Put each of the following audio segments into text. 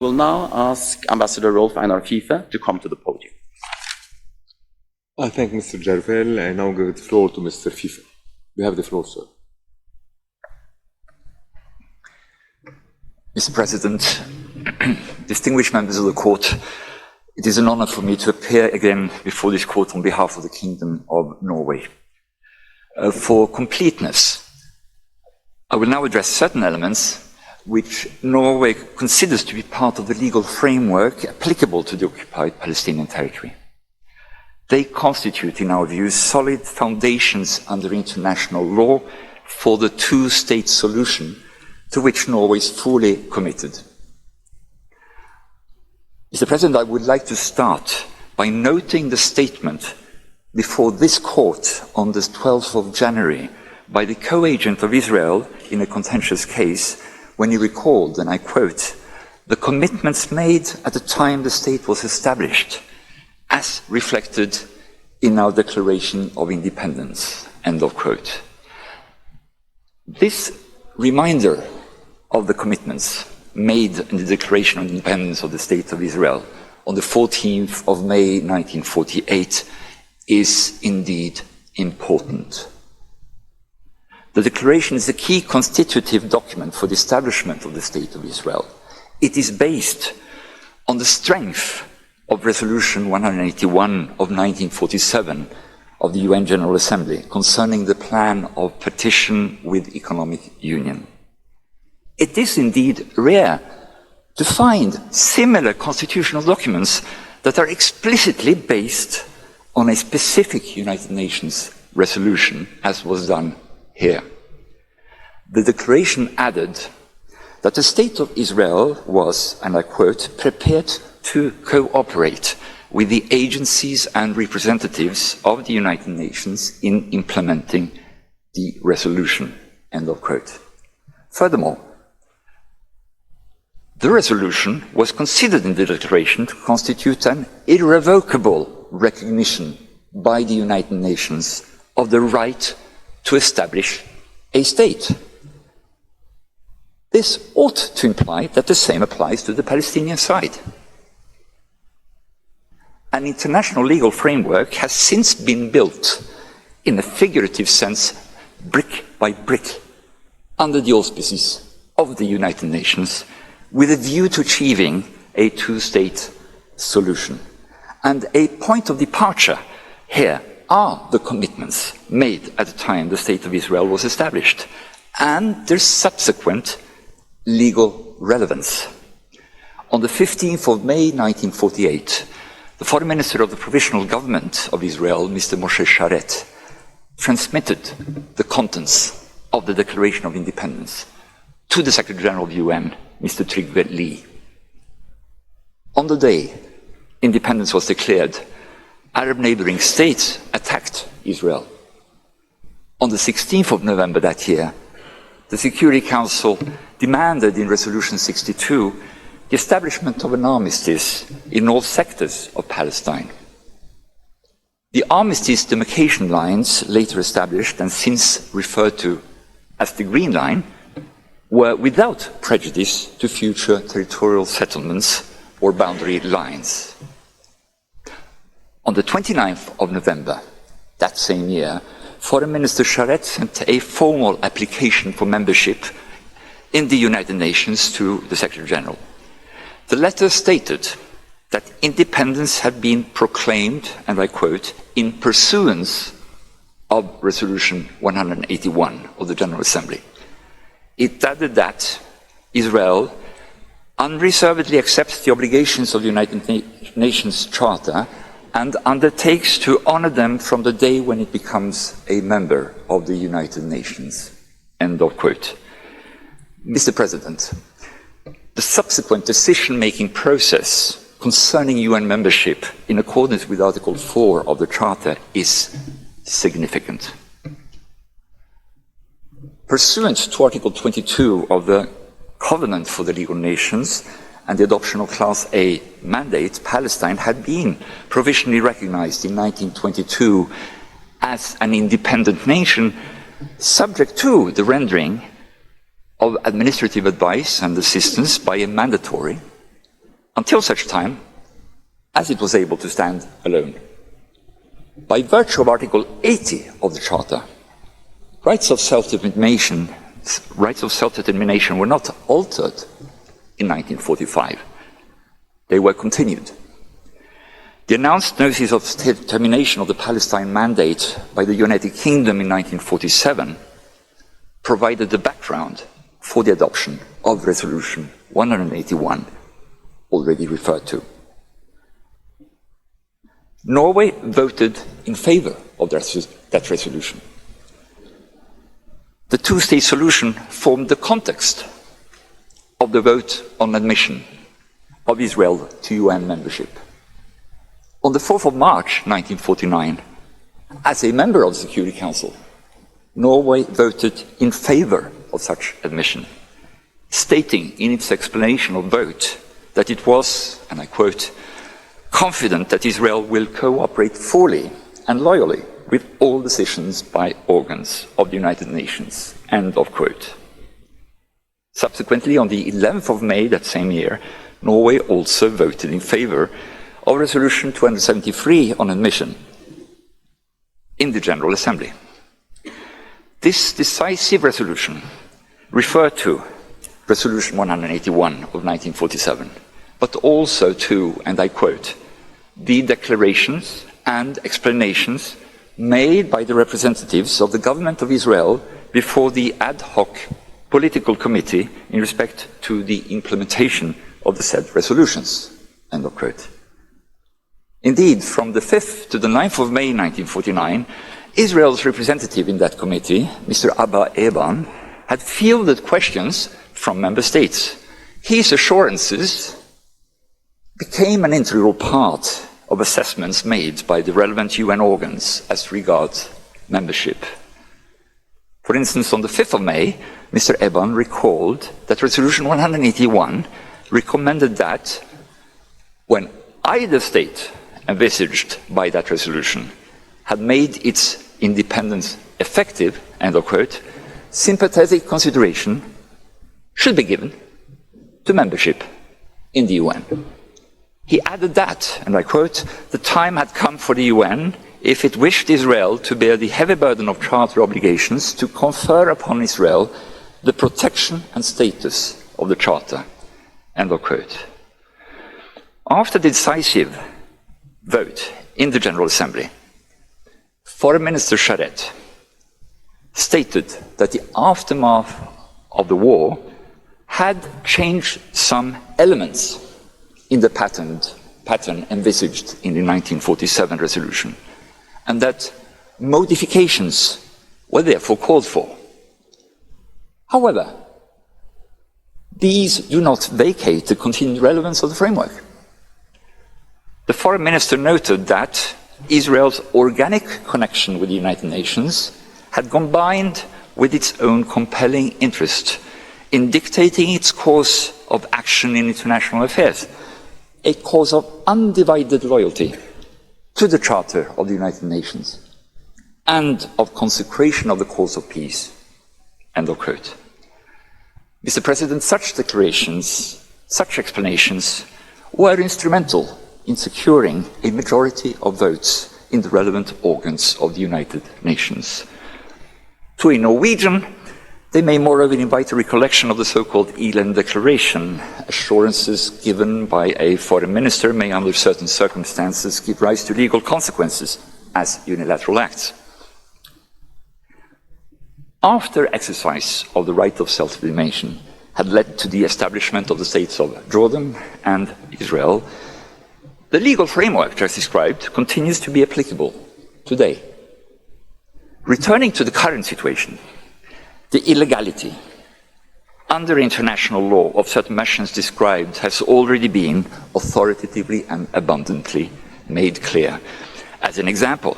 We'll now ask Ambassador Rolf Einar Fife to come to the podium. I thank Mr. Jarvel. I now give the floor to Mr. Fife. You have the floor, sir. Mr. President, distinguished members of the Court, it is an honor for me to appear again before this Court on behalf of the Kingdom of Norway. For completeness, I will now address certain elements which Norway considers to be part of the legal framework applicable to the occupied Palestinian territory. They constitute, in our view, solid foundations under international law for the two-state solution to which Norway is fully committed. Mr. President, I would like to start by noting the statement before this Court on the 12th of January by the co-agent of Israel in a contentious case, when he recalled, and I quote, "the commitments made at the time the state was established, as reflected in our Declaration of Independence," end of quote. This reminder of the commitments made in the Declaration of Independence of the State of Israel on the 14th of May 1948 is indeed important. The Declaration is a key constitutive document for the establishment of the State of Israel. It is based on the strength of Resolution 181 of 1947 of the UN General Assembly concerning the plan of partition with economic union. It is indeed rare to find similar constitutional documents that are explicitly based on a specific United Nations resolution, as was done here. The Declaration added that the State of Israel was, and I quote, "prepared to cooperate with the agencies and representatives of the United Nations in implementing the resolution," end of quote. Furthermore, the resolution was considered in the Declaration to constitute an irrevocable recognition by the United Nations of the right to establish a state. This ought to imply that the same applies to the Palestinian side. An international legal framework has since been built, in a figurative sense, brick by brick, under the auspices of the United Nations, with a view to achieving a two-state solution. And a point of departure here are the commitments made at the time the State of Israel was established, and their subsequent legal relevance. On the 15th of May 1948, the Foreign Minister of the Provisional Government of Israel, Mr. Moshe Sharet, transmitted the contents of the Declaration of Independence to the Secretary General of the UN, Mr. Trygve Lie. On the day independence was declared, Arab neighboring states attacked Israel. On the 16th of November that year, the Security Council demanded in Resolution 62 the establishment of an armistice in all sectors of Palestine. The armistice demarcation lines, later established and since referred to as the Green Line, were without prejudice to future territorial settlements or boundary lines. On the 29th of November, that same year, Foreign Minister Sharet sent a formal application for membership in the United Nations to the Secretary General. The letter stated that independence had been proclaimed, and I quote, "in pursuance of Resolution 181 of the General Assembly." It added that Israel unreservedly accepts the obligations of the United Nations Charter and undertakes to honor them from the day when it becomes a member of the United Nations, end of quote. Mr. President, the subsequent decision-making process concerning UN membership in accordance with Article 4 of the Charter is significant. Pursuant to Article 22 of the Covenant for the League of Nations and the adoption of Class A mandate, Palestine had been provisionally recognized in 1922 as an independent nation, subject to the rendering of administrative advice and assistance by a mandatory until such time as it was able to stand alone. By virtue of Article 80 of the Charter, rights of self-determination were not altered in 1945. They were continued. The announced notice of termination of the Palestine Mandate by the United Kingdom in 1947 provided the background for the adoption of Resolution 181, already referred to. Norway voted in favor of that resolution. The two-state solution formed the context of the vote on admission of Israel to UN membership. On the 4th of March 1949, as a member of the Security Council, Norway voted in favor of such admission, stating in its explanation of vote that it was, and I quote, confident that Israel will cooperate fully and loyally with all decisions by organs of the United Nations, end of quote. Subsequently, on the 11th of May that same year, Norway also voted in favor of Resolution 273 on admission in the General Assembly. This decisive resolution referred to Resolution 181 of 1947, but also to, and I quote, the declarations and explanations made by the representatives of the government of Israel before the ad hoc political committee in respect to the implementation of the said resolutions, end of quote. Indeed, from the 5th to the 9th of May 1949, Israel's representative in that committee, Mr. Abba Eban, had fielded questions from member states. His assurances became an integral part of assessments made by the relevant UN organs as regards membership. For instance, on the 5th of May, Mr. Eban recalled that Resolution 181 recommended that when either state envisaged by that resolution had made its independence effective, end of quote, sympathetic consideration should be given to membership in the UN. He added that, and I quote, the time had come for the UN, if it wished Israel to bear the heavy burden of charter obligations, to confer upon Israel the protection and status of the charter, end of quote. After the decisive vote in the General Assembly, Foreign Minister Sharet stated that the aftermath of the war had changed some elements in the pattern envisaged in the 1947 resolution, and that modifications were therefore called for. However, these do not vacate the continued relevance of the framework. The Foreign Minister noted that Israel's organic connection with the United Nations had combined with its own compelling interest in dictating its course of action in international affairs, a cause of undivided loyalty to the Charter of the United Nations and of consecration of the cause of peace, end of quote. Mr. President, such declarations, such explanations were instrumental in securing a majority of votes in the relevant organs of the United Nations. To a Norwegian, they may moreover invite a recollection of the so-called Eland Declaration. Assurances given by a foreign minister may under certain circumstances give rise to legal consequences as unilateral acts. After exercise of the right of self-determination had led to the establishment of the states of Jordan and Israel, the legal framework just described continues to be applicable today. Returning to the current situation, the illegality under international law of certain measures described has already been authoritatively and abundantly made clear. As an example,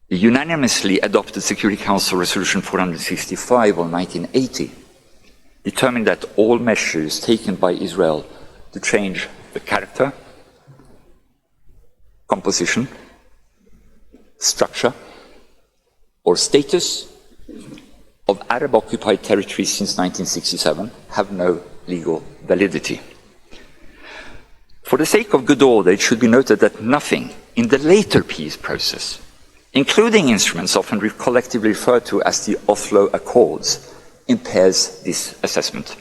the unanimously adopted Security Council Resolution 465 of 1980 determined that all measures taken by Israel to change the character, composition, structure, or status of Arab-occupied territories since 1967 have no legal validity. For the sake of good order, it should be noted that nothing in the later peace process, including instruments often collectively referred to as the Oslo Accords, impairs this assessment.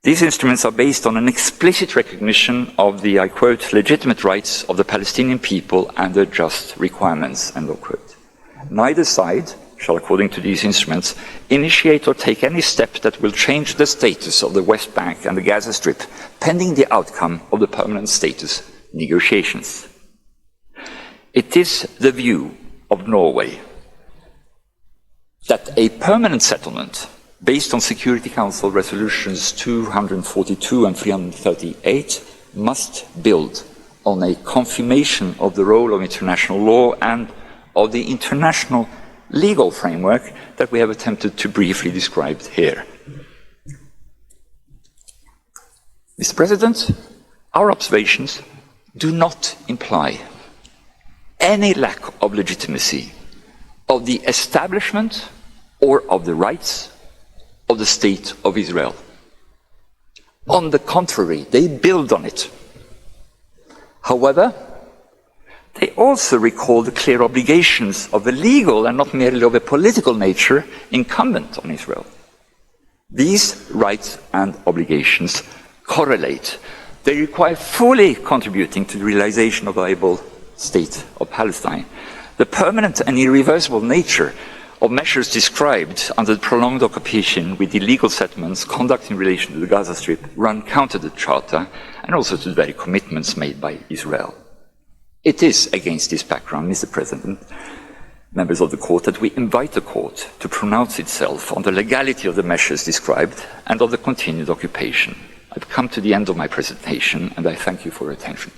These instruments are based on an explicit recognition of the, I quote, legitimate rights of the Palestinian people and their just requirements, end of quote. Neither side shall, according to these instruments, initiate or take any step that will change the status of the West Bank and the Gaza Strip, pending the outcome of the permanent status negotiations. It is the view of Norway that a permanent settlement based on Security Council resolutions 242 and 338 must build on a confirmation of the role of international law and of the international legal framework that we have attempted to briefly describe here. Mr. President, our observations do not imply any lack of legitimacy of the establishment or of the rights of the State of Israel. On the contrary, they build on it. However, they also recall the clear obligations of a legal and not merely of a political nature incumbent on Israel. These rights and obligations correlate. They require fully contributing to the realization of a viable state of Palestine. The permanent and irreversible nature of measures described under the prolonged occupation with illegal settlements conducted in relation to the Gaza Strip run counter to the Charter and also to the very commitments made by Israel. It is against this background, Mr. President, members of the Court, that we invite the Court to pronounce itself on the legality of the measures described and of the continued occupation. I've come to the end of my presentation, and I thank you for your attention.